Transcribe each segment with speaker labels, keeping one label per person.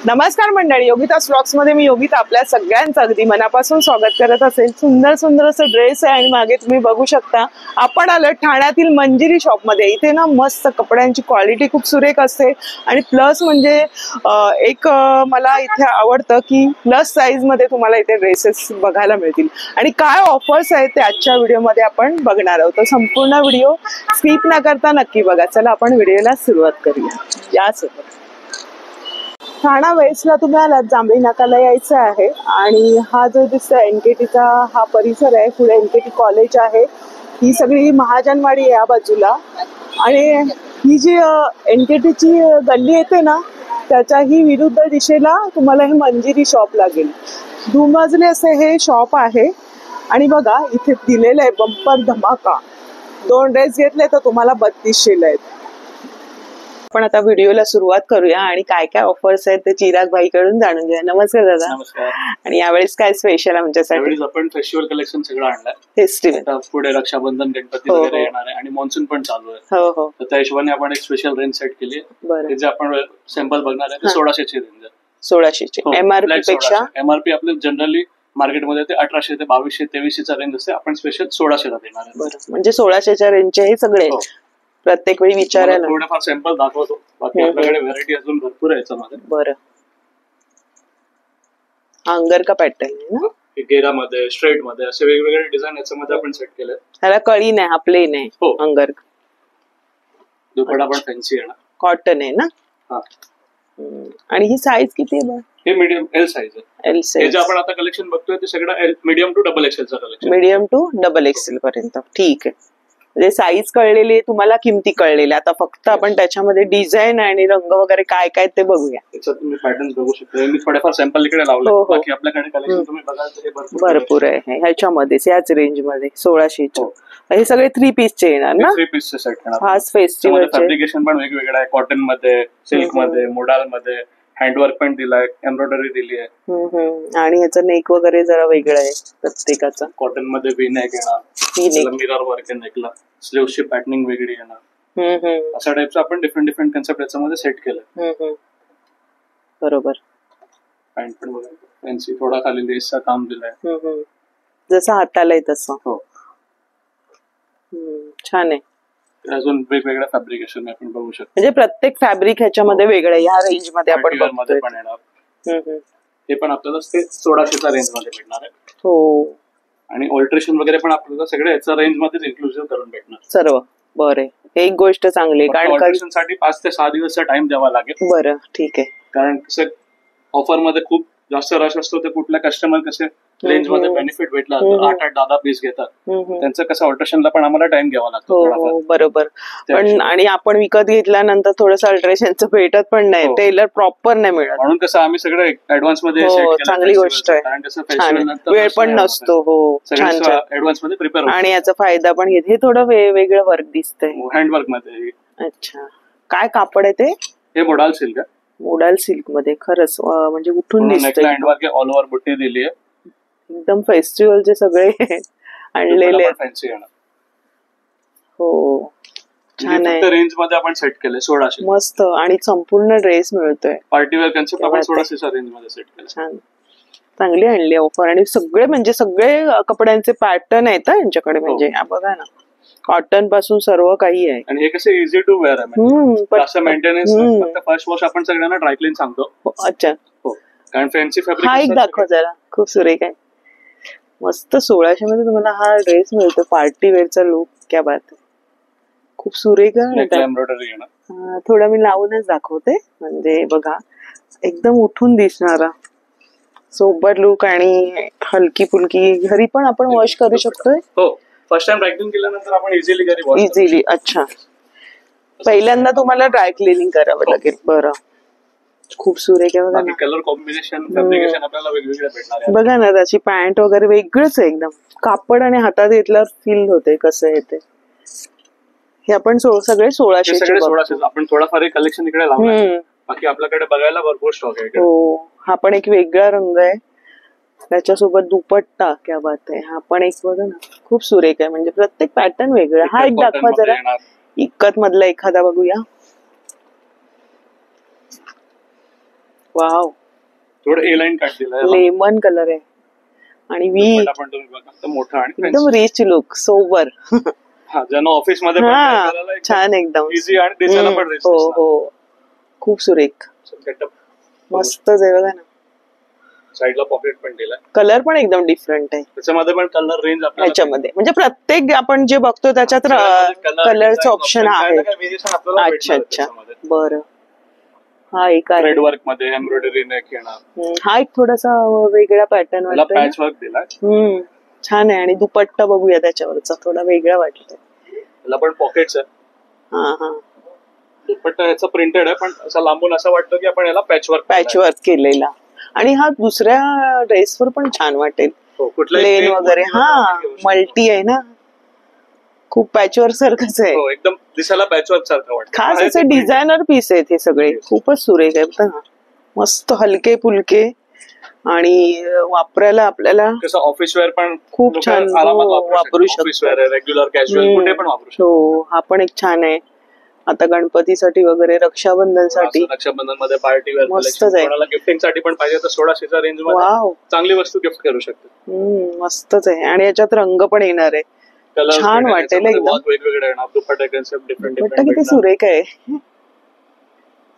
Speaker 1: नमस्कार मंडळी, योगितास व्लॉग्स मध्ये मी योगिता आपल्या सगळ्यांचं अगदी मनापासून स्वागत करत असेल. सुंदर सुंदर असं ड्रेस आहे आणि मागे तुम्ही बघू शकता आपण आलो ठाण्यातील मंजिरी शॉप मध्ये. इथे ना मस्त कपड्यांची क्वालिटी खूप सुरेख असते आणि प्लस म्हणजे मला इथे आवडतं की प्लस साईज मध्ये तुम्हाला इथे ड्रेसेस बघायला मिळतील आणि काय ऑफर्स आहेत ते आजच्या व्हिडिओमध्ये आपण बघणार आहोत. तर संपूर्ण व्हिडिओ स्किप न करता नक्की बघा. चला आपण व्हिडिओला सुरुवात करूया. यासोबत ठाणा वेस्टला तुम्ही आलात, जांभळी नाकाला यायचं आहे आणि हा जो दिसतोय NKTचा हा परिसर आहे. पुढे NKT कॉलेज आहे. ही सगळी महाजनवाडी आहे या बाजूला आणि ही जी NKTची गल्ली येते ना त्याच्याही विरुद्ध दिशेला तुम्हाला हे मंजिरी शॉप लागेल. दुमजले असे हे शॉप आहे आणि बघा इथे दिलेलं आहे बंपर धमाका. 2 ड्रेस घेतले तर तुम्हाला 3200 आहेत. आपण आता व्हिडिओला सुरुवात करूया आणि काय काय ऑफर्स आहेत ते चिराग भाई कडून जाणून घ्या. नमस्कार दादा.
Speaker 2: नमस्कार.
Speaker 1: आणि यावेळेस काय स्पेशल आमच्यासाठी?
Speaker 2: आपण फेस्टिवल कलेक्शन सगळं आणलंय.
Speaker 1: फेस्टिवल
Speaker 2: पुढे रक्षाबंधन, गणपती वगैरे येणार आहे आणि मान्सून पण चालू आहे.
Speaker 1: हो हो.
Speaker 2: तर त्या हिशोबाने आपण एक स्पेशल रेंज सेट केली आहे. जे आपण सॅम्पल बघणार आहे ते 1600 ची रेंज आहे.
Speaker 1: 1600 ची. MRP पेक्षा
Speaker 2: MRP आपले जनरली मार्केटमध्ये ते 1800 ते 2200 2300 चा रेंज असते. आपण स्पेशल 1600 ला देणार आहे.
Speaker 1: बरं, म्हणजे 1600च्या रेंजचे हे सगळे प्रत्येक वेळी विचारायला
Speaker 2: थोडेफार सॅम्पल दाखवतो. बाकी आपल्याकडे व्हरायटी अजून भरपूर आहे याच्यामध्ये.
Speaker 1: बरं, अंगर का पॅटर्न आहे ना,
Speaker 2: गेरा मध्ये, स्ट्रेट मध्ये असे वेगवेगळे डिझाईन याच्यामध्ये आपण सेट केले.
Speaker 1: ह्याला कळी नाही, हा प्लेन आहे. अंगर
Speaker 2: दुपट्टा पण फॅन्सी आहे ना,
Speaker 1: कॉटन आहे ना.
Speaker 2: हा.
Speaker 1: आणि ही साईज किती आहे?
Speaker 2: हे मीडियम एल साईज आहे.
Speaker 1: L size.
Speaker 2: जे आपण आता कलेक्शन बघतोय ते सगळं मीडियम टू डबल एक्सेल चं collection.
Speaker 1: Medium to double XL पर्यंत. ठीक आहे. म्हणजे साईज कळलेली आहे तुम्हाला, किमती कळलेल्या. आता फक्त आपण त्याच्यामध्ये डिझाईन आणि रंग वगैरे काय काय ते बघूया.
Speaker 2: त्याच्यात तुम्ही पॅटर्न बघू शकता. मी थोडेफार सॅम्पल इकडे लावले. बाकी आपल्याकडे कलेक्शन तुम्ही बघाल तर
Speaker 1: भरपूर आहे ह्याच्यामध्येच, याच रेंज मध्ये 1600. हे सगळे 3 पीसचे येणार ना?
Speaker 2: 3 पीसचे सेट येणार.
Speaker 1: हा फेस्टिवल
Speaker 2: फॅब्रिकेशन पण वेगवेगळं आहे. कॉटन मध्ये, सिल्क मध्ये, मोडाल मध्ये, हँडवर्क पण दिलाय, एम्ब्रॉयडरी दिली आहे.
Speaker 1: आणि ह्याचं नेक वगैरे जरा वेगळं आहे प्रत्येकाचा.
Speaker 2: कॉटन मध्ये वी नेक येणार, मिरर वर्क आहे नेकला, स्लीव्हची पॅटर्निंग वेगळी येणार. अशा टाइपचं आपण डिफरंट कन्सेप्ट याच्यामध्ये सेट केलं.
Speaker 1: बरोबर.
Speaker 2: पॅन्ट पण बघा फॅन्सी, थोडा खाली लेसचं काम दिलंय.
Speaker 1: जसं हाताला आहे तसं.
Speaker 2: हो,
Speaker 1: छान आहे.
Speaker 2: अजून वेगवेगळ्या फॅब्रिकेशन आपण बघू शकतो. म्हणजे
Speaker 1: प्रत्येक फॅब्रिक ह्याच्यामध्ये वेगळं आहे. ह्या रेंज मध्ये आपण
Speaker 2: मध्ये पण येणार. हे पण आपल्याला 1600 च्या रेंज मध्ये भेटणार आहे.
Speaker 1: हो.
Speaker 2: आणि ऑल्ट्रेशन वगैरे पण आपल्याला सगळे याचा रेंज मध्येच इन्क्लुसिव्ह करून भेटणार
Speaker 1: सर्व. बरं, एक गोष्ट चांगली, कारण
Speaker 2: ऑल्ट्रेशन साठी 5 ते 6 दिवसचा टाइम द्यावा लागेल.
Speaker 1: बरं, ठीक आहे.
Speaker 2: कारण कसं ऑफर मध्ये खूप जास्त रश असतो. ते कुठल्या कस्टमर कसे रेंज मध्ये बेनिफिट भेटला 8-8, 10-10 पीस घेतात. त्यांचं कसं ऑल्ट्रेशनला पण आम्हाला टाइम घ्यावा लागतो.
Speaker 1: बरोबर. पण आणि आपण विकत घेतल्यानंतर थोडस अल्ट्रेशनचं भेटत पण नाही, टेलर प्रॉपर नाही मिळत.
Speaker 2: म्हणून कसं आम्ही सगळं ऍडव्हान्स मध्ये
Speaker 1: चांगली गोष्ट आहे.
Speaker 2: कारण कसं
Speaker 1: वेळ पण नसतो. हो, छान
Speaker 2: ऍडव्हान्स मध्ये प्रिपेअर
Speaker 1: आणि याचा फायदा पण घेत. हे थोडं वेगळं वर्क दिसतंय
Speaker 2: हँडवर्क मध्ये.
Speaker 1: अच्छा, काय कापड आहे ते?
Speaker 2: हे मोडाल सिल्क आहे.
Speaker 1: मोडाल सिल्क मध्ये खरंच म्हणजे उठून दिसतंय.
Speaker 2: हँडवर्क ऑल ओव्हर बुट्टी दिली आहे.
Speaker 1: एकदम फेस्टिवलचे सगळे आणलेले. हो, छान आहे.
Speaker 2: रेंज मध्ये आपण सेट केले 1600.
Speaker 1: मस्त. आणि संपूर्ण ड्रेस मिळतोय.
Speaker 2: पार्टीवेअर कन्सेप्ट आपण 1600 रेंज मध्ये सेट केलं.
Speaker 1: छान, चांगली आणली ऑफर. आणि सगळे कपड्यांचे पॅटर्न आहेत यांच्याकडे. म्हणजे बघा ना, कॉटन पासून सर्व काही आहे.
Speaker 2: आणि हे कसं इझी टू वेअर आहे. असं मेंटेनन्स फक्त फर्स्ट वॉश आपण सगळ्यांना ड्रायक्लीन सांगतो.
Speaker 1: अच्छा.
Speaker 2: हो, कारण फॅन्सी फॅब्रिक.
Speaker 1: हा एक दाखव जरा, खूप सुरेख आहे. मस्त. 1600 मध्ये तुम्हाला हा ड्रेस मिळतो. पार्टी वेअरचा लुक. क्या बात आहे, खूप सुरेख आहे.
Speaker 2: एम्ब्रॉयडरी येणार.
Speaker 1: थोडं मी लावूनच दाखवते. म्हणजे बघा, एकदम उठून दिसणारा सोबर लुक आणि हलकी फुलकी. घरी पण आपण वॉश करू शकतोय.
Speaker 2: हो, फर्स्ट टाइम ड्राय क्लीनिंग केल्यानंतर आपण इझिली घरी वॉश
Speaker 1: इझिली. अच्छा, पहिल्यांदा तुम्हाला ड्राय क्लिनिंग करावं लागेल. बरं, खूप सुरेख आहे. बघा ना,
Speaker 2: कलर कॉम्बिनेशन, फॅब्रिकेशन आपल्याला वेगवेगळे भेटणार आहे.
Speaker 1: बघा ना, त्याची पॅन्ट वगैरे वेगळंच आहे एकदम. कापड आणि हातात घेतल्यावर फील होते कसं येते. हे आपण सगळे 1600.
Speaker 2: आपण थोडाफार कलेक्शन इकडे लावणार. बाकी आपल्याकडे बघायला भरपूर स्टॉक आहे.
Speaker 1: हो, हा पण एक वेगळा रंग आहे. त्याच्यासोबत दुपट्टा. क्या बात आहे. हा पण एक बघा ना, खूप सुरेख आहे. म्हणजे प्रत्येक पॅटर्न वेगळा. हा एक दाखवा जरा, इक्कत मधला एखादा बघूया. वाव,
Speaker 2: थोडं ए लाईन काट दिलाय.
Speaker 1: लेमन कलर आहे आणि
Speaker 2: दुपट्टा पण तुम्ही बघा मोठा आणि
Speaker 1: एकदम रिच लुक, सोबर.
Speaker 2: हा, ज्यांना ऑफिस मध्ये
Speaker 1: छान एकदम
Speaker 2: इझी आणि दिसायला पण रिच.
Speaker 1: हो हो, खूप सुरेख, मस्तच आहे बघा ना.
Speaker 2: साईडला पॉकेट पण दिलाय.
Speaker 1: कलर पण एकदम डिफरंट आहे
Speaker 2: त्याच्यामध्ये पण कलर रेंज
Speaker 1: याच्यामध्ये, म्हणजे प्रत्येक आपण जे बघतो त्याच्यात कलरचं ऑप्शन आहे. अच्छा अच्छा, बरं. हा एक आहे
Speaker 2: थ्रेड वर्क मध्ये एम्ब्रॉयडरी नेक येणार.
Speaker 1: हा एक थोडासा वेगळा पॅटर्न वाटतो,
Speaker 2: पॅच वर्क दिलाय.
Speaker 1: छान आहे. आणि दुपट्टा बघूया त्याच्यावरचा, थोडा वेगळा वाटतोय.
Speaker 2: त्याला पण पॉकेट्स आहेत.
Speaker 1: हा हा,
Speaker 2: दुपट्टा याचा प्रिंटेड आहे पण असं लांबून असं वाटतं की आपण याला पॅच वर्क
Speaker 1: केलेला. आणि हा दुसऱ्या ड्रेसवर पण छान वाटेल, प्लेन वगैरे. हा, मल्टी आहे ना, खूप पॅचवर्क सारखंच आहे.
Speaker 2: एकदम दिसायला पॅचवर्क सारखं वाटतं.
Speaker 1: खास असे डिझायनर पीस आहेत हे सगळे, खूपच सुरेख आहेत. मस्त हलके फुलके आणि वापरायला आपल्याला
Speaker 2: कसं ऑफिस वेअर पण
Speaker 1: खूप छान वापरू शकतो.
Speaker 2: रेग्युलर कॅज्युअल कुठे पण वापरू शकतो.
Speaker 1: हो, हा पण एक छान आहे. आता गणपतीसाठी वगैरे, रक्षाबंधनसाठी,
Speaker 2: रक्षाबंधन मध्ये पार्टी वेअर
Speaker 1: मस्तच आहे.
Speaker 2: कोणाला गिफ्टिंग साठी पण पाहिजे तर 1600च्या रेंज मध्ये चांगली वस्तू गिफ्ट करू शकते.
Speaker 1: मस्तच आहे. आणि याच्यात रंग पण येणार आहे, छान वाटेल एकदम.
Speaker 2: वेगवेगळे येणार. दुपट्टा कन्सेप्ट डिफरंट
Speaker 1: दुपट्टा किती सुरेख आहे,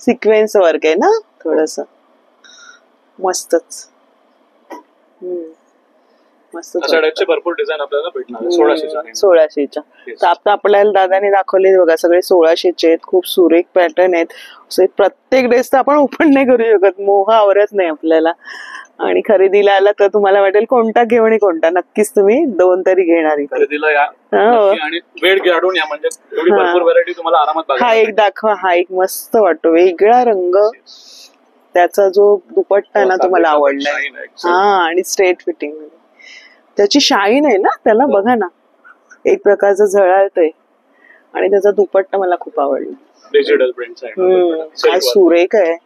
Speaker 1: सिक्वेन्स वर्क आहे ना थोडस, मस्तच. मस्त,
Speaker 2: अशा टाइपचे भरपूर डिझाईन आपल्याला भेटणार
Speaker 1: 1600च्या. तर आता आपल्याला दादाने दाखवले बघा सगळे 1600चे आहेत. खूप सुरेख पॅटर्न आहेत. प्रत्येक ड्रेस तर आपण ओपन नाही करू शकत, मोह आवरत नाही आपल्याला. आणि खरेदीला आला तर तुम्हाला वाटेल कोणता घेऊ आणि कोणता, नक्कीच तुम्ही 2 तरी घेणार.
Speaker 2: खरेदीला या आणि वेळ काढून या, म्हणजे एवढी भरपूर व्हरायटी तुम्हाला आरामात बघायला.
Speaker 1: हा एक दाखवा, हा एक मस्त वाटतो, वेगळा रंग. त्याचा जो दुपट्टा ना तो मला आवडलाय. हा, आणि स्ट्रेट फिटिंग, त्याची शाईन आहे ना त्याला, बघा ना, एक प्रकारचं झळाळतंय. आणि त्याचा दुपट्टा मला खूप आवडला,
Speaker 2: डिजिटल प्रिंट आहे.
Speaker 1: काय सुरेख आहे.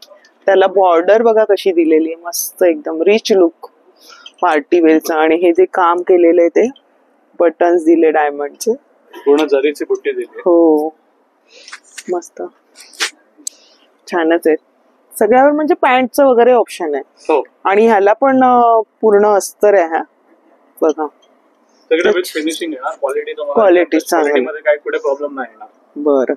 Speaker 1: त्याला बॉर्डर बघा कशी दिलेली आहे, मस्त एकदम रिच लुक पार्टी वेअरचा. आणि हे जे काम केलेलं आहे ते बटन्स दिले डायमंडचे,
Speaker 2: पूर्ण जरीची बुट्टी दिली.
Speaker 1: हो, मस्त, छानच आहे. सगळ्यावर म्हणजे पॅन्टचं वगैरे ऑप्शन आहे. आणि ह्याला पण पूर्ण अस्तर आहे. हा बघा,
Speaker 2: फिनिशिंग आहे,
Speaker 1: क्वालिटी चांगली,
Speaker 2: काही पुढे प्रॉब्लेम नाही येणार.
Speaker 1: बरं,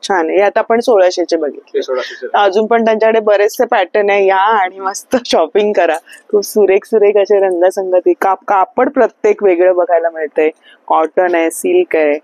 Speaker 1: छान आहे. आता आपण 1600चे बघितले. अजून पण त्यांच्याकडे बरेचसे पॅटर्न आहे. या आणि मस्त शॉपिंग करा. खूप सुरेख सुरेख असे रंगसंगती, कापड प्रत्येक वेगळं बघायला मिळतंय. कॉटन आहे, सिल्क आहे,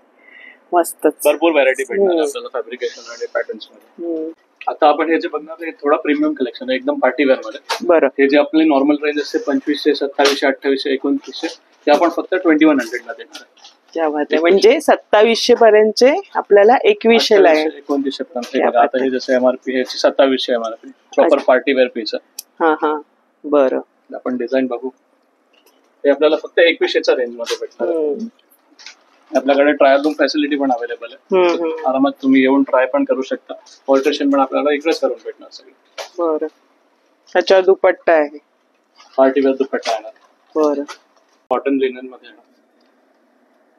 Speaker 1: मस्तच
Speaker 2: भरपूर व्हरायटी भेटणार आपल्याला फॅब्रिकेशन आणि पॅटर्न्स मध्ये. आता आपण हे जे बघणार हे थोडा प्रीमियम कलेक्शन आहे, एकदम पार्टी वेअर मध्ये.
Speaker 1: बरं,
Speaker 2: हे जे आपली नॉर्मल रेंज असते 2500, 2700, 2800, 2900, ते आपण फक्त 2100 ला देणार आहे.
Speaker 1: क्या बात आहे. म्हणजे 2700 पर्यंतचे आपल्याला 2100 ला आहे.
Speaker 2: 2900 पर्यंत. आता हे जसं एमआरपी हे 2700 MRP, proper party wear piece आहे.
Speaker 1: हा हा, बरं.
Speaker 2: आपण डिझाईन बघू. हे आपल्याला फक्त 2100च्या रेंज मध्ये भेटणार. आपल्याकडे ट्रायल रूम फॅसिलिटी पण अवेलेबल आहे. आरामात तुम्ही येऊन ट्राय पण करू शकता. ऑल्टरेशन पण आपल्याला इकडेच करून भेटणार सगळे.
Speaker 1: बरं, त्याच्यावर दुपट्टा आहे,
Speaker 2: पार्टी वेअर दुपट्टा येणार.
Speaker 1: बरं,
Speaker 2: कॉटन लिनन मध्ये येणार.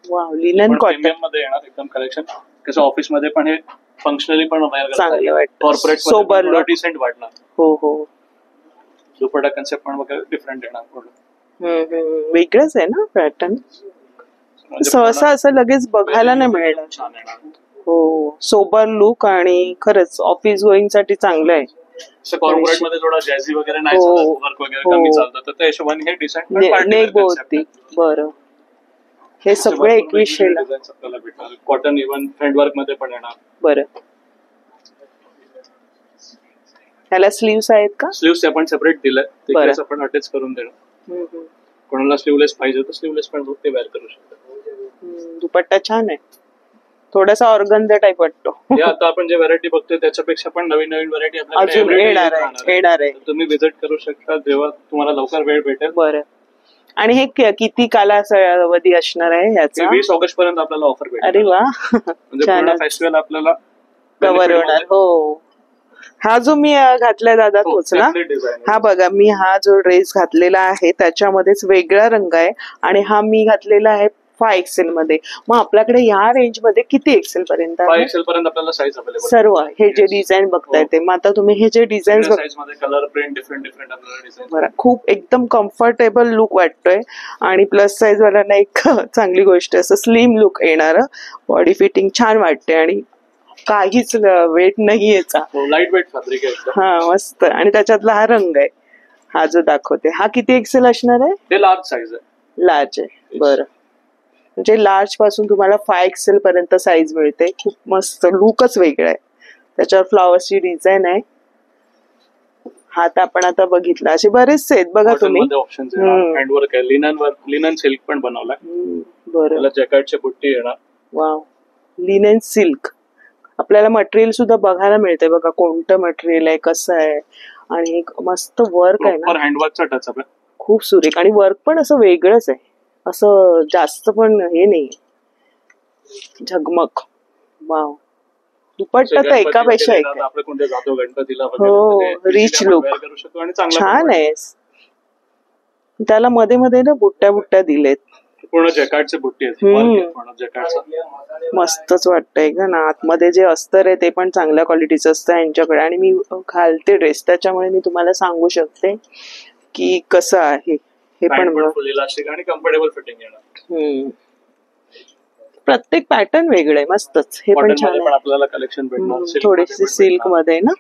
Speaker 1: वाव, लिनन कॉटन
Speaker 2: मध्ये येणार एकदम कलेक्शन. कसं ऑफिस मध्ये पण हे फंक्शनली पण
Speaker 1: चांगले वाटतं,
Speaker 2: कॉर्पोरेट
Speaker 1: सोबर
Speaker 2: डिसेंट वाटणार.
Speaker 1: हो हो,
Speaker 2: दुपट्टा कन्सेप्ट पण वगैरे डिफरंट येणार.
Speaker 1: वेगळंच आहे ना पॅटर्न, सहसा असं लगेच बघायला नाही मिळणार. हो, सोबर लुक आणि खरंच ऑफिस गोईंग साठी चांगलं आहे.
Speaker 2: कॉर्पोरेट मध्ये थोडा जॅझी वगैरे नाही चालत, वर्क वगैरे कमी चालतं, तर त्या हिशोबाने हे डिसेंट
Speaker 1: नेक होती. बरं, हे सगळे 2100 ला
Speaker 2: आपल्याला भेटणार. कॉटन इव्हन थ्रेड वर्क मध्ये पण येणार.
Speaker 1: बरं, ह्याला स्लीव्स आहेत का?
Speaker 2: स्लीव्स आपण सेपरेट दिलंय, ते आपण अटॅच करून देणार. कोणाला स्लीवलेस पाहिजे तर स्लीवलेस पण ते वेअर करू शकतात.
Speaker 1: दुपट्टा छान आहे, थोडासा ऑर्गन्झा टाइप वाटतो.
Speaker 2: आता आपण जे व्हरायटी बघतोय त्याच्यापेक्षा पण नवीन नवीन व्हरायटी
Speaker 1: आपल्याकडे येणार आहे.
Speaker 2: तुम्ही विजिट करू शकता जेव्हा तुम्हाला लवकर वेळ भेटेल.
Speaker 1: बरं, आणि हे किती कालावधी असणार आहे याचा?
Speaker 2: 20 ऑगस्ट पर्यंत आपल्याला ऑफर भेटेल.
Speaker 1: अरे वा,
Speaker 2: म्हणजे पूर्ण फेस्टिवल आपल्याला
Speaker 1: कव्हर होणार. हो, हा जो मी घातलाय दादा तोच ना? हा बघा, मी हा जो ड्रेस घातलेला आहे त्याच्यामध्येच वेगळा रंग आहे. आणि हा मी घातलेला आहे 5XL मध्ये. मग आपल्याकडे या रेंज मध्ये किती एक्सेल पर्यंत आहे?
Speaker 2: 5XL पर्यंत आपल्याला साईज अवेलेबल
Speaker 1: सर्व हे जे डिझाईन बघताय ते. मग आता तुम्ही हे जे डिझाईन
Speaker 2: साईज मध्ये कलर प्रिंट डिफरंट आपल्याला डिझाईन.
Speaker 1: बरं, खूप एकदम कम्फर्टेबल लुक वाटतोय आणि प्लस साईज वाल्यांना एक चांगली गोष्ट असं स्लिम लुक येणार, बॉडी फिटिंग छान वाटते आणि काहीच वेट नाही याचा.
Speaker 2: लाईट वेट फॅब्रिक आहे.
Speaker 1: हा मस्त. आणि त्याच्यातला हा रंग आहे, हा जो दाखवते, हा किती एक्सेल असणार आहे?
Speaker 2: ते लार्ज साईज आहे.
Speaker 1: लार्ज आहे. बरं, म्हणजे लार्ज पासून तुम्हाला 5XL पर्यंत साईज मिळते. खूप मस्त, लुकच वेगळा आहे. त्याच्यावर फ्लॉवर्सची डिझाईन आहे. हा तर आपण आता बघितला. असे बरेचसे आहेत बघा तुम्ही.
Speaker 2: ऑप्शन्स आहे. हँडवर्क आहे, लिनन सिल्क पण बनवलाय.
Speaker 1: बरं,
Speaker 2: त्याला जॅकेटची बुट्टी येणार.
Speaker 1: Wow, linen silk. आपल्याला मटेरियल सुद्धा बघायला मिळते बघा, कोणतं मटेरियल आहे, कसं आहे. आणि एक मस्त वर्क आहे ना,
Speaker 2: हँडवर्कचा टच आपला
Speaker 1: खूप सुरेख. आणि वर्क पण असं वेगळंच आहे, असं जास्त पण हे नाही, झगमग. वाव, दुपट्टा तर एकापेक्षा एक.
Speaker 2: आपण कोणत्या जातो गणपतीला
Speaker 1: हो, रिच लुक छान आहे. त्याला मध्ये मध्ये ना बुट्ट्या दिलेत.
Speaker 2: पूर्ण जॅकेटचे बुट्टी
Speaker 1: मस्तच वाटतंय का ना. आतमध्ये जे अस्तर आहे ते पण चांगल्या क्वालिटीचं असतं यांच्याकडे. आणि मी घालते ड्रेस, त्याच्यामुळे मी तुम्हाला सांगू शकते की कसं आहे हे पण.
Speaker 2: आणि कम्फर्टेबल फिटिंग येणार.
Speaker 1: प्रत्येक पॅटर्न वेगळं आहे, मस्तच. हे पण छान आहे.
Speaker 2: आपल्याला कलेक्शन भेटणार
Speaker 1: थोडेसे सिल्क मध्ये ना,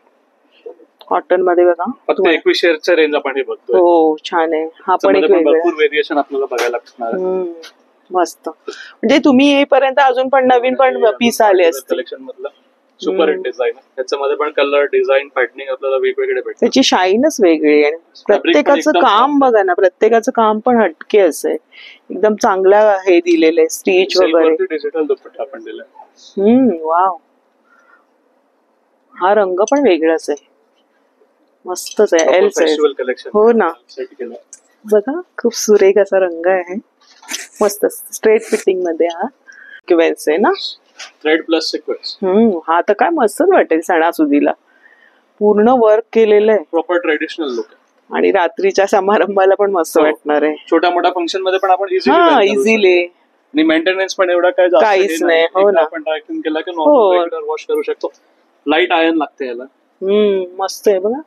Speaker 1: कॉटन मध्ये बघा.
Speaker 2: 2100 रेंज आपण हे बघतो.
Speaker 1: हो, छान आहे. हा पण एक
Speaker 2: भरपूर व्हेरिएशन आपल्याला बघायला लागणार.
Speaker 1: मस्त. म्हणजे तुम्ही येईपर्यंत अजून पण नवीन पण पीस आले असते.
Speaker 2: कलेक्शन मधला सुपर हिट डिझाईन. त्याच्यामध्ये पण कलर डिझाईन पॅटर्निंग आपल्याला वेगवेगळे भेटतात.
Speaker 1: त्याची शाईनच वेगळी आहे. प्रत्येकाचं काम बघा ना, प्रत्येकाचं काम पण हटके असं आहे. एकदम चांगला हे दिलेलं आहे, स्टिच वगैरे.
Speaker 2: डिजिटल दुपट्टा आपण दिलाय.
Speaker 1: वाव, हा रंग पण वेगळाच आहे, मस्तच आहे. L size. हो ना, बघा खूप सुरेख असा रंग आहे, मस्त स्ट्रेट फिटिंग मध्ये. हा सिक्वेन्स आहे ना,
Speaker 2: थ्रेड प्लस सिक्वेन्स.
Speaker 1: हा तर काय मस्तच वाटेल सणासुदीला. पूर्ण वर्क केलेलं आहे,
Speaker 2: प्रॉपर ट्रेडिशनल लुक.
Speaker 1: आणि रात्रीच्या समारंभाला पण मस्त वाटणार आहे.
Speaker 2: छोट्या मोठ्या फंक्शन मध्ये पण आपण
Speaker 1: इझिली.
Speaker 2: आणि मेंटेनन्स पण एवढा काय
Speaker 1: काहीच नाही. हो ना,
Speaker 2: आपण ट्रॅकिंग केला की नॉर्मल वॉश करू शकतो. लाईट आयर्न लागते याला.
Speaker 1: मस्त आहे बघा.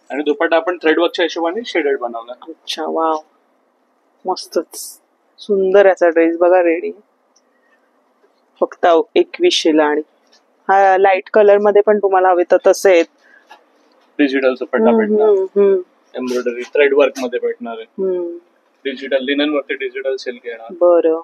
Speaker 2: आणि दुपट्टा आपण थ्रेडवर्कच्या हिशोबाने शेडेड बनवला.
Speaker 1: अच्छा, वाव, मस्तच सुंदर याचा ड्रेस बघा, रेडी. फक्त 2100ला. आणि हा लाईट कलर मध्ये पण तुम्हाला हवे तर तसे आहेत.
Speaker 2: डिजिटल दुपट्टा भेटणार, एम्ब्रॉयडरी थ्रेडवर्क मध्ये भेटणार आहे. डिजिटल लिनन वरती डिजिटल सिल्क येणार. बरं,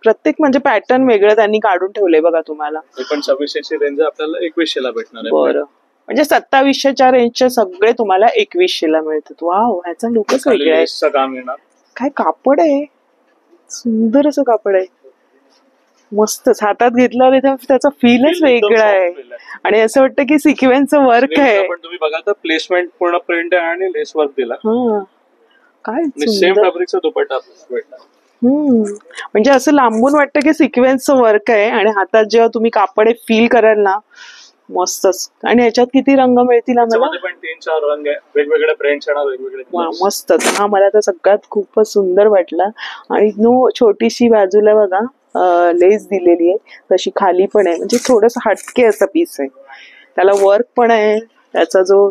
Speaker 1: प्रत्येक म्हणजे पॅटर्न वेगळं त्यांनी काढून ठेवलंय बघा तुम्हाला.
Speaker 2: हे पण 2600ची रेंज आपल्याला 2100ला भेटणार आहे.
Speaker 1: बरं, म्हणजे 2700च्या रेंजचे सगळे तुम्हाला 2100ला मिळतात. वाव, ह्याचा लुकच वेगळा आहे.
Speaker 2: काम येणार.
Speaker 1: काय कापड आहे, सुंदर असं कापड आहे, मस्तच. हातात घेतल्यावर त्याचा फीलच वेगळा आहे. आणि असं वाटतं की सिक्वेन्सचं वर्क आहे.
Speaker 2: तुम्ही बघा तर प्लेसमेंट पूर्ण प्रिंट आहे आणि लेस वर्क दिला.
Speaker 1: काय
Speaker 2: सेम फॅब्रिकचा दुपट्टा भेटणार.
Speaker 1: म्हणजे असं लांबून वाटतं की सिक्वेन्सचं वर्क आहे, आणि हातात जेव्हा तुम्ही कापड फील कराल ना, मस्तच. आणि याच्यात किती रंग मिळतील आम्हाला?
Speaker 2: पण 3-4 रंग आहे, वेगवेगळे प्रिंट्स येणार, वेगवेगळे.
Speaker 1: मस्तच. हा मला तर सगळ्यात खूपच सुंदर वाटला. आणि छोटीशी बाजूला बघा लेस दिलेली आहे, तशी खाली पण आहे. म्हणजे थोडस हटके असं पीस आहे, त्याला वर्क पण आहे. त्याचा जो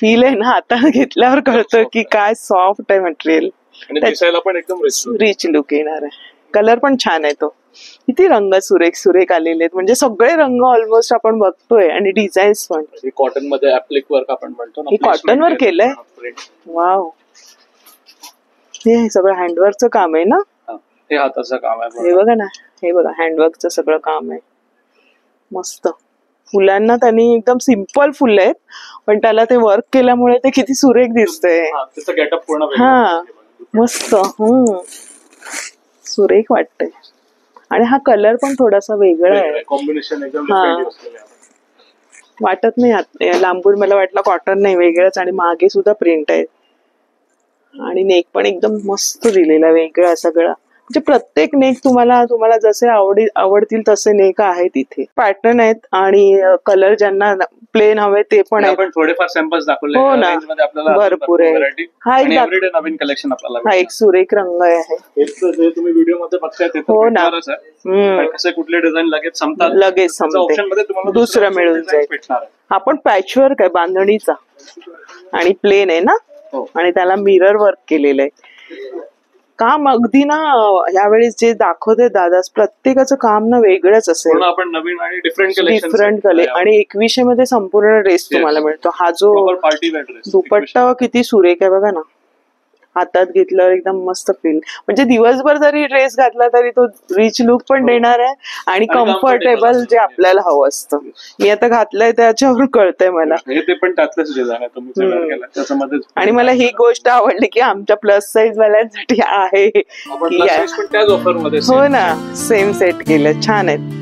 Speaker 1: फील आहे ना, आता घेतल्यावर कळतं की काय सॉफ्ट आहे मटेरियल.
Speaker 2: दिसायला पण एकदम
Speaker 1: रिच लुक येणार आहे. कलर पण छान आहे तो. किती रंग सुरेख सुरेख आलेले आहेत, म्हणजे सगळे रंग ऑलमोस्ट आपण बघतोय. आणि डिझाईन्स पण
Speaker 2: कॉटन मध्ये ऍप्लिक वर्क आपण म्हणतो ना,
Speaker 1: कॉटन वर केलंय. वाव, हे सगळं हँडवर्कचं काम आहे ना.
Speaker 2: हे हाताचं काम आहे.
Speaker 1: हे बघा ना, हे बघा हँडवर्कचं सगळं काम आहे, मस्त. फुलांना त्यांनी एकदम सिंपल फुल आहेत, पण त्याला ते वर्क केल्यामुळे ते किती सुरेख दिसतंय. हा, मस्त. सुरेख वाटतंय. आणि हा कलर पण थोडासा वेगळा आहे,
Speaker 2: कॉम्बिनेशन एकदम
Speaker 1: वाटत नाही लांबून मला वाटलं कॉटन नाही, वेगळंच. आणि मागे सुद्धा प्रिंट आहे, आणि नेक पण एकदम मस्त दिलेला वेगळा सगळा. म्हणजे प्रत्येक नेक तुम्हाला जसे आवडतील तसे नेक आहेत इथे. पॅटर्न आहेत आणि कलर ज्यांना प्लेन हवे ते पण आहेत.
Speaker 2: आपण थोडेफार सॅम्पल्स दाखवले.
Speaker 1: हो ना,
Speaker 2: रेंज मध्ये आपल्याला
Speaker 1: भरपूर आहे.
Speaker 2: व्हरायटी आणि एव्हरीडे नवीन कलेक्शन आपल्याला.
Speaker 1: हा एक सुरेख रंग आहे.
Speaker 2: जे तुम्ही व्हिडिओ मध्ये बघताय ते तर भेटणारच आहे. कसे कुठले डिझाईन लगेच संपते, ऑप्शन मध्ये तुम्हाला
Speaker 1: दुसरं मिळून जाईल. आपण पॅचवर्क आहे बांधणीचा आणि प्लेन आहे ना, आणि त्याला मिरर वर्क केलेलं आहे. काम अगदी ना यावेळेस जे दाखवते दादा, प्रत्येकाचं काम ना वेगळंच असेल.
Speaker 2: आपण नवीन आणि डिफरंट
Speaker 1: कले आणि 2100 मध्ये संपूर्ण ड्रेस तुम्हाला मिळतो. हा जो दुपट्टा किती सुरेख आहे बघा ना, हातात घेतल्यावर एकदम मस्त फील. म्हणजे दिवसभर जरी ड्रेस घातला तरी तो रिच लुक पण देणार आहे आणि कम्फर्टेबल जे आपल्याला हवं असतं. मी आता घातलंय त्याच्यावर कळतंय मला.
Speaker 2: ते पण त्यातलंच डिझाईन आहे तुम्ही.
Speaker 1: आणि मला ही गोष्ट आवडली की आमच्या प्लस साईज वाल्यांसाठी आहे. हो ना, सेम सेट केलं, छान आहे.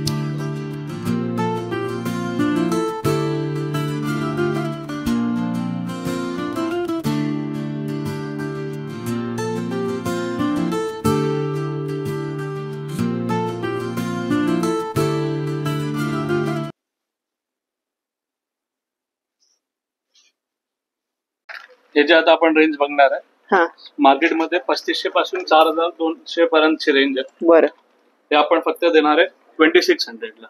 Speaker 2: हे जे आता आपण रेंज बघणार आहे, मार्केटमध्ये 3500 पासून 4200 पर्यंतची रेंज आहे. बरं, हे आपण फक्त देणार आहे 2600 ला.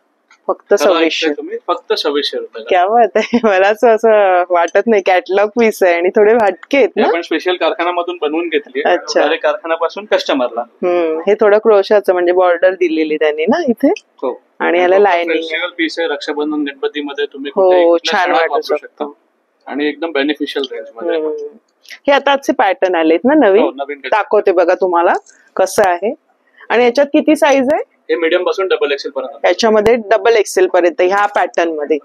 Speaker 1: फक्त 2600.
Speaker 2: तुम्ही फक्त 2600 रुपये.
Speaker 1: क्या बात आहे. मला असं वाटत नाही, कॅटलॉग पीस आहे आणि थोडे हटके आहेत ना.
Speaker 2: आपण स्पेशल कारखान्यामधून बनवून घेतली. अच्छा, कारखान्यापासून कस्टमरला.
Speaker 1: हे थोडं क्रोशाचं म्हणजे बॉर्डर दिलेली त्यांनी ना इथे. हो, आणि याला लाईनिंग
Speaker 2: पीस आहे. रक्षाबंधन गणपतीमध्ये तुम्ही
Speaker 1: छान वाटू शकतो
Speaker 2: आणि एकदम बेनिफिशियल रेंज मध्ये.
Speaker 1: हे आताचे पॅटर्न आलेत ना नवीन, दाखवते बघा तुम्हाला कसं आहे. आणि याच्यात किती साईज आहे?
Speaker 2: हे मीडियम पासून डबल एक्सेल पर्यंत.
Speaker 1: याच्यामध्ये डबल एक्सेल पर्यंत ह्या पॅटर्न मध्ये.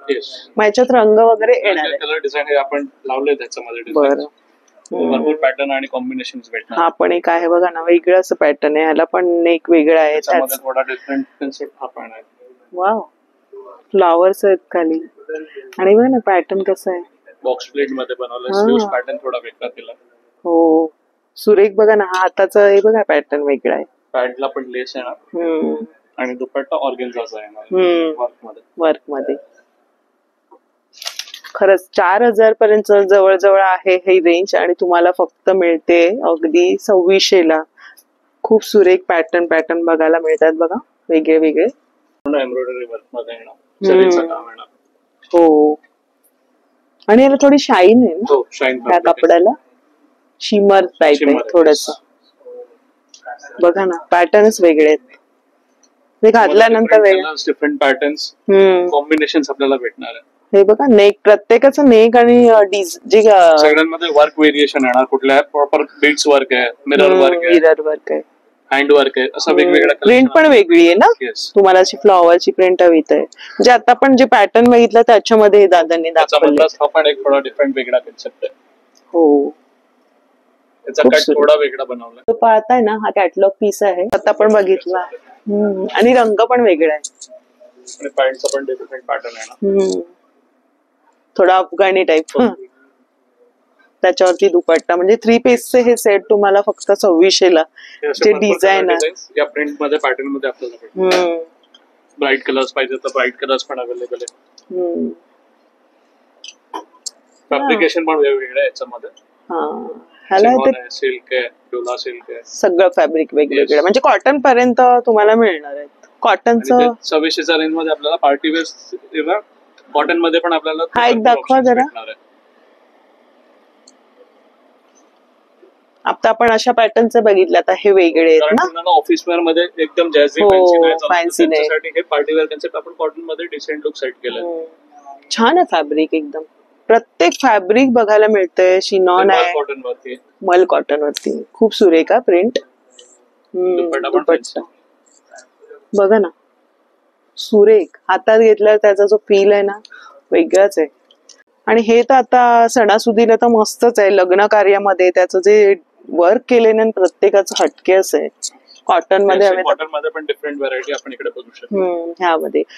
Speaker 1: मग याच्यात रंग वगैरे येणार आहे.
Speaker 2: कलर डिझाईन हे आपण लावले त्याच्यामध्ये. बरं, भरपूर पॅटर्न आणि कॉम्बिनेशन भेटणार.
Speaker 1: हा पण एक आहे बघा ना, वेगळं असं पॅटर्न आहे. ह्याला पण एक वेगळा आहे.
Speaker 2: थोडा डिफरंट कन्सेप्ट हा पण आहे.
Speaker 1: वाव, फ्लॉवर्स आहेत खाली. आणि बघा ना पॅटर्न कसं आहे,
Speaker 2: बॉक्स प्लेट मध्ये बनवलं. स्लीव्स पॅटर्न थोडा वेगळा केला.
Speaker 1: हो, सुरेख. बघा ना, हाताचा हे बघा पॅटर्न वेगळा आहे.
Speaker 2: पॅन्टला पण लेस आहे आणि दुपट्टा ऑर्गेन्झाचा आहे वर्क मध्ये.
Speaker 1: खरंच 4000 पर्यंत जवळजवळ आहे ही रेंज आणि तुम्हाला फक्त मिळते अगदी 2600 ला. खूप सुरेख पॅटर्न बघायला मिळतात बघा, वेगळे वेगळे.
Speaker 2: एम्ब्रॉयडरी वर्क मध्ये येणार, काम येणार.
Speaker 1: हो, आणि याला थोडी शाईन आहे ना त्या कपड्याला, शिमर टाईप आहे थोडस. बघा ना, पॅटर्नच वेगळे आहेत. ते घातल्यानंतर
Speaker 2: डिफरंट पॅटर्न्स कॉम्बिनेशन्स आपल्याला भेटणार आहे.
Speaker 1: हे बघा, नेक, प्रत्येकाचं नेक आणि
Speaker 2: सगळ्यांमध्ये वर्क व्हेरिएशन येणार. कुठल्या प्रॉपर बीट्स वर्क आहे, मिरर वर्क आहे, हँड वर्क आहे, असं वेगवेगळ्या.
Speaker 1: प्रिंट पण वेगळी आहे ना. तुम्हाला अशी फ्लॉवरची प्रिंट हवी आहे. म्हणजे आता आपण जे पॅटर्न बघितलं त्याच्यामध्ये दादांनी दाखवलं.
Speaker 2: हा पण एक थोडा डिफरंट वेगळा कन्सेप्ट आहे.
Speaker 1: हो,
Speaker 2: त्याचा कट थोडा वेगळा बनवला.
Speaker 1: तो पाहताय ना, हा कॅटलॉग पीस आहे, आता आपण बघितला. आणि रंग पण वेगळा आहे.
Speaker 2: आणि पॅन्टचा पण डिफरंट पॅटर्न आहे ना,
Speaker 1: थोडा अफगाणी टाईप. त्याच्यावरती दुपट्टा. म्हणजे 3 पीसचे हे सेट तुम्हाला फक्त 2600 ला. जे डिझाईन आहे
Speaker 2: या प्रिंट मध्ये, पॅटर्न मध्ये आपल्याला ब्राईट कलर्स पाहिजे तर ब्राईट कलर्स पण अवेलेबल आहे. फॅब्रिकेशन पण वेगवेगळं आहे याच्यामध्ये. सिल्क आहे, डोला सिल्क आहे,
Speaker 1: सगळं फॅब्रिक वेगवेगळं. म्हणजे कॉटन पर्यंत तुम्हाला मिळणार आहे. कॉटनचं
Speaker 2: 2600 रेंज मध्ये आपल्याला पार्टी वेअर कॉटन मध्ये पण आपल्याला.
Speaker 1: हा एक दाखवा जरा. आता आपण अशा पॅटर्नचे बघितले, आता हे वेगळे आहेत ना.
Speaker 2: ऑफिस वेअर मध्ये एकदम जॅझी फॅन्सी नाही. हे पार्टी वेअर कन्सेप्ट आपण कॉटन मध्ये डिसेंट लुक सेट केलं.
Speaker 1: छान आहे फॅब्रिक एकदम. प्रत्येक फॅब्रिक बघायला मिळतंय. शिनॉन आहे,
Speaker 2: कॉटन वरती,
Speaker 1: मल कॉटन वरती. खूप सुरेख प्रिंट. दुपट्टा बघा ना, सुरेख. हातात घेतल्यावर त्याचा जो फील आहे ना, वेगळाच आहे. आणि हे तर आता सणासुदीला तर मस्तच आहे. लग्न कार्यामध्ये त्याचं जे वर्क केलेलं प्रत्येकाचं हटकेच आहे. कॉटन मध्ये
Speaker 2: कॉटन मध्ये पण डिफरंट व्हरायटी आपण इकडे बघू शकतो.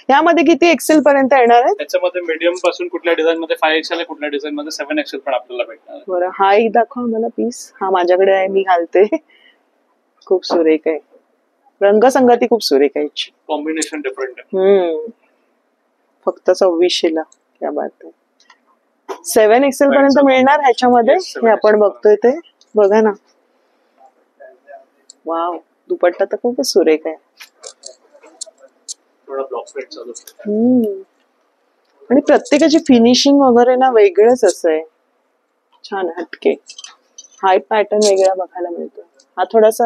Speaker 1: ह्यामध्ये किती एक्सेल पर्यंत येणार आहे?
Speaker 2: त्याच्यामध्ये मीडियम पासून कुठल्या डिझाईन मध्ये 5 एक्सेल आहे, कुठल्या डिझाईन मध्ये 7 एक्सेल पण आपल्याला भेटणार.
Speaker 1: बरं, हा एक दाखवा मला पीस. हा माझ्याकडे आहे, मी घालते. खूप सुरेख आहे. रंगसंगती खूप सुरेख आहे याची.
Speaker 2: कॉम्बिनेशन डिफरंट आहे.
Speaker 1: फक्त 2600 क्या बात आहे. 7XL पर्यंत मिळणार ह्याच्यामध्ये. हे आपण बघतोय ते बघा ना. वाव, दुपट्टा तर खूपच सुरेख आहे. आणि प्रत्येकाची फिनिशिंग वगैरे ना वेगळंच असं आहे. छान हटके. हाय पॅटर्न वेगळा बघायला मिळतो. हा थोडासा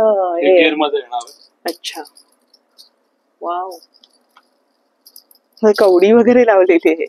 Speaker 1: अच्छा. वाव, कवडी वगैरे लावलेली आहे.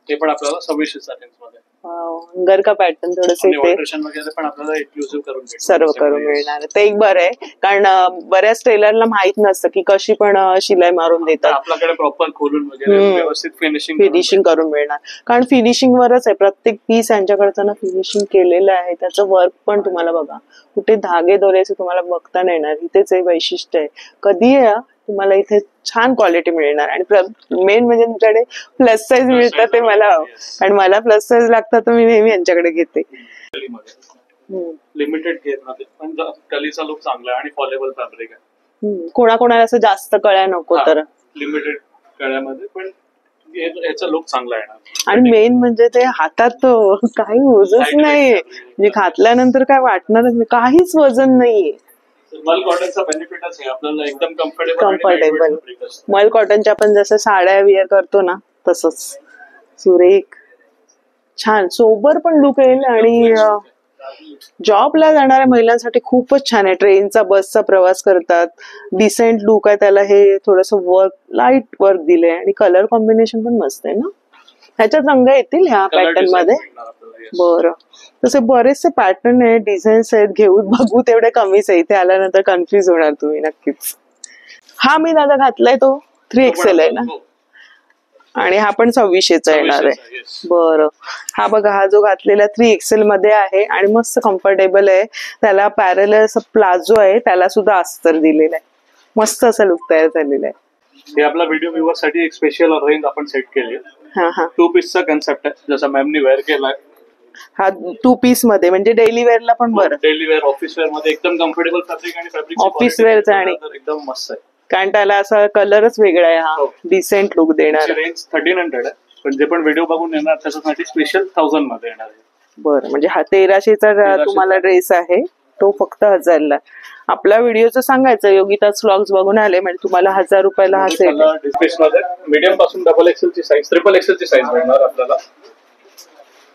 Speaker 2: ते पण आपल्याला 2600 रेंज मध्ये.
Speaker 1: अंगर का पॅटर्न थोडंसं
Speaker 2: पण आपल्याला एक्सक्लुसिव्ह करून
Speaker 1: सर्व करून मिळणार. ते एक बरं आहे, कारण बऱ्याच टेलरला माहित नसतं की कशी पण शिलाई मारून देतात.
Speaker 2: आपल्याकडे प्रॉपर खोलून वगैरे व्यवस्थित फिनिशिंग
Speaker 1: करून मिळणार. कारण फिनिशिंग वरच आहे प्रत्येक पीस. यांच्याकडचं ना फिनिशिंग केलेलं आहे. त्याचं वर्क पण तुम्हाला बघा, कुठे धागे दोऱ्याचे तुम्हाला बघता नाही येणार. इथेच हे वैशिष्ट्य आहे. कधी तुम्हाला इथे छान क्वालिटी मिळणार. आणि मेन म्हणजे तुमच्याकडे प्लस साईज मिळतात ते मला, कारण मला प्लस साईज लागतात तर मी नेहमी यांच्याकडे घेते.
Speaker 2: लिमिटेड घेर मध्ये पण कलीचा लुक चांगला आहे आणि फॉलेबल फॅब्रिक आहे.
Speaker 1: कोणाकोणाला असं जास्त कळ्या नको तर
Speaker 2: लिमिटेड कळ्यामध्ये पण याचा लुक चांगला आहे.
Speaker 1: आणि मेन म्हणजे ते हातात काही वजनच नाहीये. म्हणजे घातल्यानंतर काय वाटणारच नाही, काहीच वजन नाहीये.
Speaker 2: मल कॉटनचा बेनिफिटच आहे आपल्याला, एकदम कम्फर्टेबल.
Speaker 1: मल कॉटनच्या आपण जसं साड्या वेअर करतो ना तसंच सुरेख छान सोबर पण लुक येईल. आणि जॉबला जाणाऱ्या महिलांसाठी खूपच छान आहे. ट्रेनचा बसचा प्रवास करतात, डिसेंट लुक आहे त्याला. हे थोडस वर्क, लाईट वर्क दिलंय आणि कलर कॉम्बिनेशन पण मस्त आहे ना. ह्याच्यात रंग येतील ह्या पॅटर्न मध्ये. बरं, तसे बरेचसे पॅटर्न आहे, डिझाईन्स आहेत. घेऊन बघू तेवढे कमीच आहे. इथे आल्यानंतर कन्फ्युज होणार तुम्ही नक्कीच. हा मी दादा घातलाय तो 3XL आहे ना, आणि हा पण 2600चा येणार आहे. बरं, हा बघा, हा जो घातलेला 3XL मध्ये आहे आणि मस्त कम्फर्टेबल आहे. त्याला पॅरल असं प्लाझो आहे, त्याला सुद्धा अस्तर दिलेला आहे. मस्त असा लुक तयार झालेला आहे.
Speaker 2: हे आपला व्हिडिओ व्ह्यूअर साठी एक स्पेशल रेंज आपण सेट केली. 2 पीसचा कन्सेप्ट आहे, जसा मॅमनी वेअर केलाय.
Speaker 1: हा 2 पीस मध्ये म्हणजे डेली वेअरला पण बरं.
Speaker 2: डेली वेअर, ऑफिस वेअर मध्ये एकदम कम्फर्टेबल फॅब्रिक आणि फॅब्रिक
Speaker 1: ऑफिस वेअरचा आणि
Speaker 2: एकदम मस्त आहे.
Speaker 1: कारण त्याला असा कलरच वेगळा आहे. हा डिसेंट लुक देणार.
Speaker 2: रेंज 1300 आहे, पण जे पण व्हिडिओ बघून येणार त्याच्यासाठी स्पेशल 1000 मध्ये येणार आहे.
Speaker 1: बरं, म्हणजे हा 1300चा तुम्हाला ड्रेस आहे, तो फक्त 1000ला. आपला व्हिडिओचं सांगायचं योगिताज व्लॉग्स बघून आले म्हणजे तुम्हाला 1000 रुपयाला हा सेट.
Speaker 2: मीडियम पासून XXL ची साईज, XXL ची साईज मिळणार आपल्याला.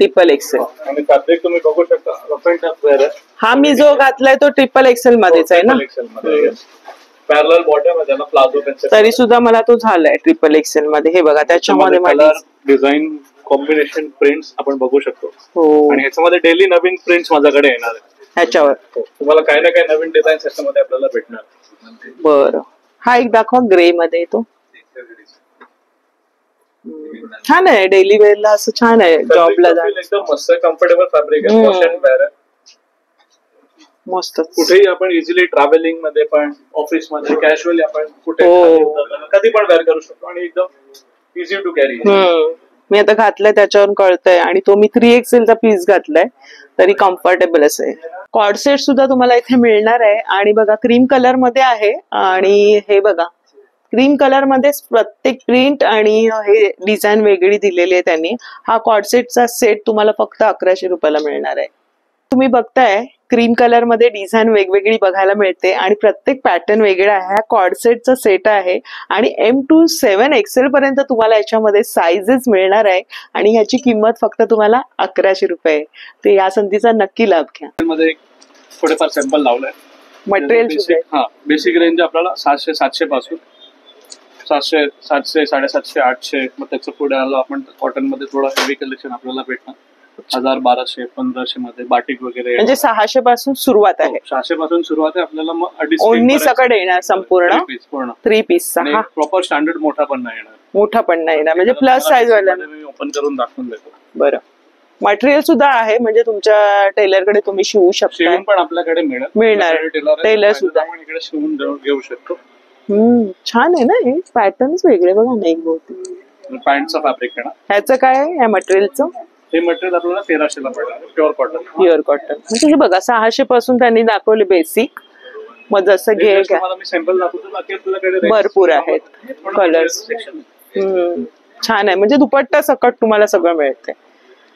Speaker 1: XXL
Speaker 2: आणि फॅब्रिक तुम्ही बघू शकता, रफ अँड टफ वेअर आहे.
Speaker 1: हा मी जो घातलाय तो XXL मध्येच आहे ना.
Speaker 2: पॅरलल बॉटम आहे, त्याला प्लाझो कन्सेप्ट.
Speaker 1: तरी सुद्धा मला तो झालाय XXL मध्ये. हे बघा, त्याच्यामध्ये
Speaker 2: कलर, डिझाईन, कॉम्बिनेशन, प्रिंट्स आपण बघू शकतो. आणि ह्याच्यामध्ये डेली नवीन प्रिंट्स माझ्याकडे येणार आहे.
Speaker 1: ह्याच्यावर
Speaker 2: तुम्हाला काही ना काही नवीन डिझाईन ह्याच्यामध्ये आपल्याला भेटणार.
Speaker 1: बरं, हा एक दाखवा ग्रे मध्ये. तो छान आहे, डेली वेअरला असं छान आहे. जॉबला जाणं
Speaker 2: एकदम मस्त कम्फर्टेबल फॅब्रिक आहे, वॉश अँड वेअर आहे.
Speaker 1: मस्त.
Speaker 2: कुठेही आपण इझिली ट्रॅव्हलिंग मध्ये पण, ऑफिस मध्ये कॅज्युअली आपण कुठे कधी पण वेअर करू शकतो आणि एकदम इझी टू कॅरी.
Speaker 1: मी आता घातलाय त्याच्यावरून कळतंय. आणि तो मी 3XLचा पीस घातलाय, तरी कम्फर्टेबल असेल. कॉर्डसेट सुद्धा तुम्हाला इथे मिळणार आहे. आणि बघा, क्रीम कलर मध्ये आहे. आणि हे बघा, क्रीम कलर मध्ये प्रत्येक प्रिंट आणि हे डिझाईन वेगळी दिलेली आहे त्यांनी. हा कॉर्डसेटचा सेट तुम्हाला फक्त 1100 रुपयाला मिळणार आहे. तुम्ही बघताय क्रीम कलर मध्ये डिझाईन वेगवेगळी बघायला मिळते आणि प्रत्येक पॅटर्न वेगळा आहे. हा कॉर्डसेटचा सेट आहे आणि M to 7XL पर्यंत तुम्हाला याच्यामध्ये साईजेस मिळणार आहे. आणि ह्याची किंमत फक्त तुम्हाला 1100 रुपये. ते या संधीचा नक्की लाभ घ्या.
Speaker 2: मध्ये थोडेफार सॅम्पल लावलंय.
Speaker 1: मटेरियल
Speaker 2: बेसिक रेंज आपल्याला 700 पासून 700, 750, 800. मग त्याचं पुढे आलं आपण कॉटन मध्ये थोडं हेवी कलेक्शन आपल्याला भेटणार. 1000, 1200, 1500 मध्ये बाटिक वगैरे.
Speaker 1: म्हणजे 600 पासून सुरुवात आहे.
Speaker 2: 600 पासून सुरुवात आहे आपल्याला. मग
Speaker 1: ओढणी सकट येणार संपूर्ण 3 पीसचा. हा
Speaker 2: प्रॉपर स्टँडर्ड मोठा पण नाही येणार.
Speaker 1: मोठा पण नाही येणार, म्हणजे प्लस साईज वाला.
Speaker 2: मी ओपन करून दाखवून देतो.
Speaker 1: बरं, मटेरियल सुद्धा आहे, म्हणजे तुमच्या टेलर कडे तुम्ही शिवू शकता.
Speaker 2: शिवून पण आपल्याकडे मिळणार.
Speaker 1: टेलर सुद्धा
Speaker 2: आपण इकडे शिवून घेऊ शकतो.
Speaker 1: छान आहे ना. हे पॅटर्न्स वेगळे बघा ना. एक बहुतेक
Speaker 2: पॅन्टचा फॅब्रिक आहे ना.
Speaker 1: ह्याचं काय आहे या मटेरियलचं?
Speaker 2: हे मटेरियल आपल्याला 1300 ला पडणार, प्युअर कॉटन.
Speaker 1: Pure cotton. म्हणजे हे बघा, 600 पासून त्यांनी दाखवले बेसिक. मग जसं घे
Speaker 2: Just तुम्हाला मी सॅम्पल दाखवतो, बाकी आपल्याकडे
Speaker 1: भरपूर आहेत कलर्स. छान आहे, म्हणजे दुपट्टा सकट तुम्हाला सगळं मिळते.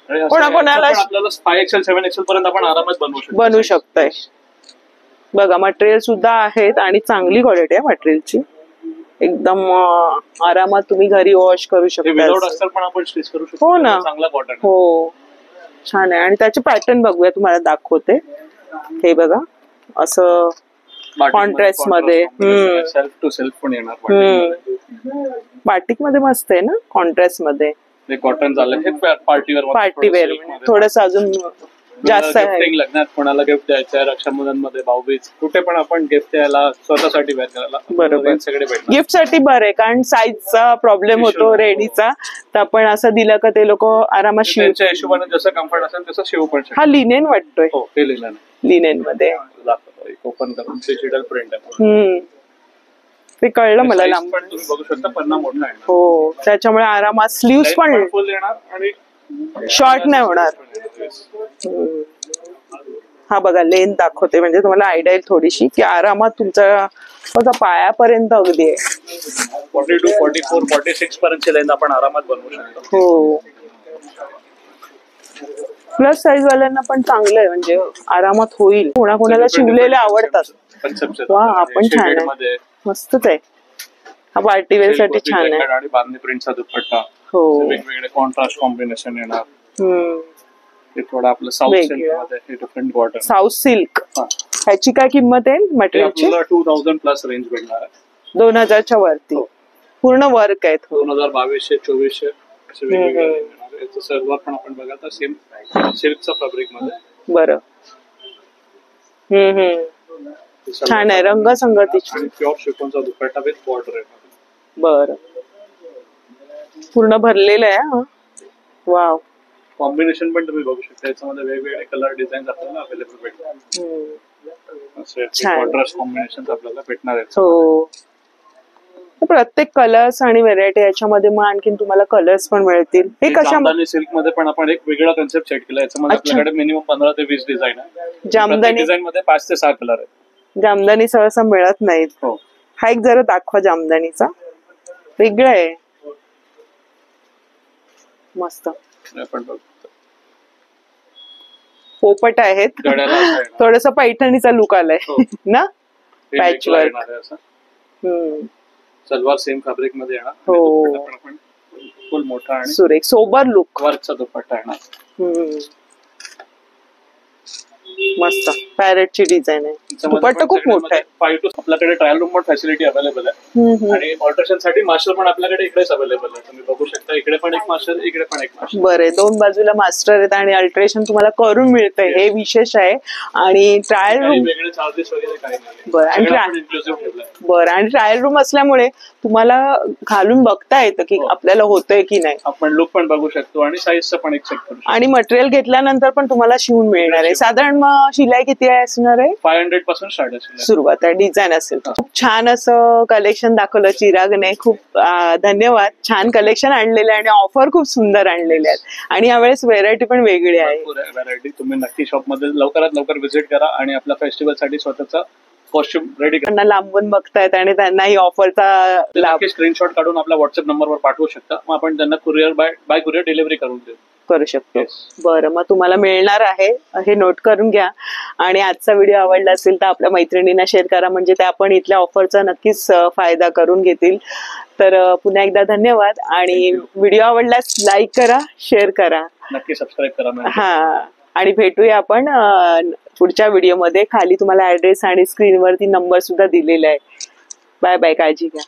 Speaker 1: कोणाकोणाला
Speaker 2: आपल्याला 5XL 7XL पर्यंत आपण आरामात
Speaker 1: बनवू शकतोय. बघा मटेरियल सुद्धा आहेत आणि चांगली क्वालिटी आहे मटेरियलची, एकदम आरामात तुम्ही घरी वॉश करू शकता.
Speaker 2: पण आपण स्टिच करू शकतो.
Speaker 1: हो ना,
Speaker 2: चांगला कॉटन.
Speaker 1: हो छान आहे. आणि त्याचे पॅटर्न बघूया, तुम्हाला दाखवते. हे बघा असं कॉन्ट्रास्ट मध्ये,
Speaker 2: सेल्फ टू सेल्फ पण येणार.
Speaker 1: बाटिक मध्ये मस्त आहे ना कॉन्ट्रास्ट मध्ये.
Speaker 2: कॉटन झालं हे
Speaker 1: पार्टीवेअर, थोडस अजून जास्त आहे.
Speaker 2: लग्नात कोणाला गिफ्ट द्यायचं आहे, रक्षाबंधनमध्ये, भाऊबीज, कुठे पण आपण गिफ्ट द्यायला, स्वतःसाठी वेअर करायला
Speaker 1: बरोबर
Speaker 2: सगळे भेटणार.
Speaker 1: गिफ्ट साठी बरं आहे, कारण साईजचा प्रॉब्लेम होतो रेडीचा, तर आपण असं दिलं का ते लोक आरामात शिव,
Speaker 2: त्यांच्या हिशोबाने जसं कम्फर्ट असेल तसं शिवू पण शकतो.
Speaker 1: हा लिनेन वाटतोय.
Speaker 2: हो हे लिनेन,
Speaker 1: लिनेन मध्ये
Speaker 2: ओपन करून डिजिटल प्रिंट आहे.
Speaker 1: ते कळलं मला. लांब
Speaker 2: पण तुम्ही बघू शकता, पन्ना मोठा आहे.
Speaker 1: हो, त्याच्यामुळे आरामात स्लीव्स पण
Speaker 2: फुल येणार आणि
Speaker 1: शॉर्ट नाही होणार. हा बघा लेंथ दाखवते, म्हणजे तुम्हाला आयडिया येईल थोडीशी की आरामात तुमचा बघा पायापर्यंत अगदी आहे.
Speaker 2: 42, 44, 46 पर्यंतची लेंथ आपण आरामात बनवू शकतो.
Speaker 1: हो, प्लस साईज वाल्यांना पण चांगलं आहे, म्हणजे आरामात होईल. कोणाकोणाला शिवलेले आवडतात. वा, आपण छान आहे, मस्तच आहे. हा पार्टीवेअर साठी छान आहे.
Speaker 2: आणि बांधणी प्रिंटचा दुपट्टा,
Speaker 1: हो
Speaker 2: वेगवेगळे कॉन्ट्रास्ट कॉम्बिनेशन येणार. हे थोडं आपलं साऊथ सिल्क मध्ये, हे डिफरंट बॉर्डर.
Speaker 1: साऊथ सिल्क, ह्याची काय किंमत आहे मटेरियलची?
Speaker 2: 2000 प्लस रेंज भेटणार आहे.
Speaker 1: 2000च्या वरती पूर्ण वर्क आहे.
Speaker 2: 2200, 2400 असे वेगवेगळे. याचं सलवार पण आपण बघा तर सेम सिल्कचा फॅब्रिक मध्ये.
Speaker 1: बरं, छान आहे, रंगसंगती छान.
Speaker 2: प्युअर शिफॉनचा दुपट्टा विथ बॉर्डर आहे.
Speaker 1: बरं, पूर्ण भरलेलं आहे. वाव,
Speaker 2: कॉम्बिनेशन पण तुम्ही बघू शकता, याच्यामध्ये वेगवेगळे कलर डिझाईन आपल्याला अवेलेबल भेटतात. असे कॉन्ट्रास्ट कॉम्बिनेशन आपल्याला भेटणार आहेत.
Speaker 1: हो, प्रत्येक कलर्स आणि व्हेरायटी याच्यामध्ये मग आणखीन तुम्हाला कलर्स पण मिळतील. हे कशामध्ये?
Speaker 2: सिल्क मध्ये पण आपण एक वेगळा कन्सेप्ट सेट केला. याच्यामध्ये आपल्याकडे मिनिमम 15 ते 20 डिझाईन आहे. जामदानी डिझाईन मध्ये 5 ते 6 कलर आहेत.
Speaker 1: जामदानी सहसा मिळत नाहीत.
Speaker 2: हो,
Speaker 1: हा एक जरा दाखवा जामदानीचा, वेगळा आहे, मस्त.
Speaker 2: आपण बघतो
Speaker 1: पोपट आहेत, थोडस पैठणीचा लुक आलाय ना, patch work.
Speaker 2: Salwar same fabric मध्ये येणार.
Speaker 1: हो,
Speaker 2: फुल मोठा आणि
Speaker 1: सुरेख सोबर लुक,
Speaker 2: वर्कचा दुपट्टा येणार.
Speaker 1: मस्त पॅरेटची डिझाईन आहे. दुपट्टा खूप मोठा आहे.
Speaker 2: 5 to आपल्याकडे ट्रायल रूम पण फॅसिलिटी अवेलेबल आहे. आणि ऑल्टरेशन साठी मास्टर पण आपल्याकडे इकडेच अवेलेबल आहे. तुम्ही बघू शकता, इकडे पण एक मास्टर, इकडे पण एक मास्टर.
Speaker 1: बरे, दोन बाजूला मास्टर आहेत आणि अल्टरेशन तुम्हाला करून मिळतंय, हे विशेष आहे. आणि ट्रायल रूम
Speaker 2: वेगळे चार्जेस वगैरे काही नाही.
Speaker 1: बरं, आणि ट्रायल रूम असल्यामुळे तुम्हाला घालून बघता येतं की आपल्याला होतंय की नाही.
Speaker 2: आपण लुक पण बघू शकतो आणि साईजचं पण एक चेक करू शकतो.
Speaker 1: आणि मटेरियल घेतल्यानंतर पण तुम्हाला शिवून मिळणार आहे. साधारण शिलाई किती आहे असणार आहे?
Speaker 2: 500 पासून स्टार्ट असेल,
Speaker 1: सुरुवात आहे. डिझाईन असेल. खूप छान असं कलेक्शन दाखवलं चिरागने. खूप धन्यवाद. छान कलेक्शन आणलेलं आहे आणि ऑफर खूप सुंदर आणलेले आहेत. आणि यावेळेस व्हेरायटी पण वेगळी आहे.
Speaker 2: व्हेरायटी तुम्ही नक्की शॉप मध्ये लवकरात लवकर व्हिजिट करा आणि आपल्या फेस्टिवल साठी स्वतःचा कॉस्ट्युम रेडी करा.
Speaker 1: त्यांना लांबून बघतायत आणि त्यांना ही ऑफरचा लाभ
Speaker 2: स्क्रीनशॉट काढून आपल्या व्हॉट्सअप नंबरवर पाठवू शकता. मग आपण त्यांना कुरिअर बाय कुरिअर डिलिव्हरी करून देऊ
Speaker 1: करू शकतो. बरं, मग तुम्हाला मिळणार आहे, हे नोट करून घ्या. आणि आजचा व्हिडिओ आवडला असेल तर आपल्या मैत्रिणींना शेअर करा, म्हणजे त्या पण इथल्या ऑफरचा नक्कीच फायदा करून घेतील. तर पुन्हा एकदा धन्यवाद. आणि व्हिडिओ आवडल्यास लाईक करा, शेअर करा,
Speaker 2: नक्की सबस्क्राईब करा.
Speaker 1: हा, आणि भेटूया आपण पुढच्या व्हिडिओमध्ये. खाली तुम्हाला ऍड्रेस आणि स्क्रीनवरती नंबर सुद्धा दिलेला आहे. बाय बाय, काळजी घ्या.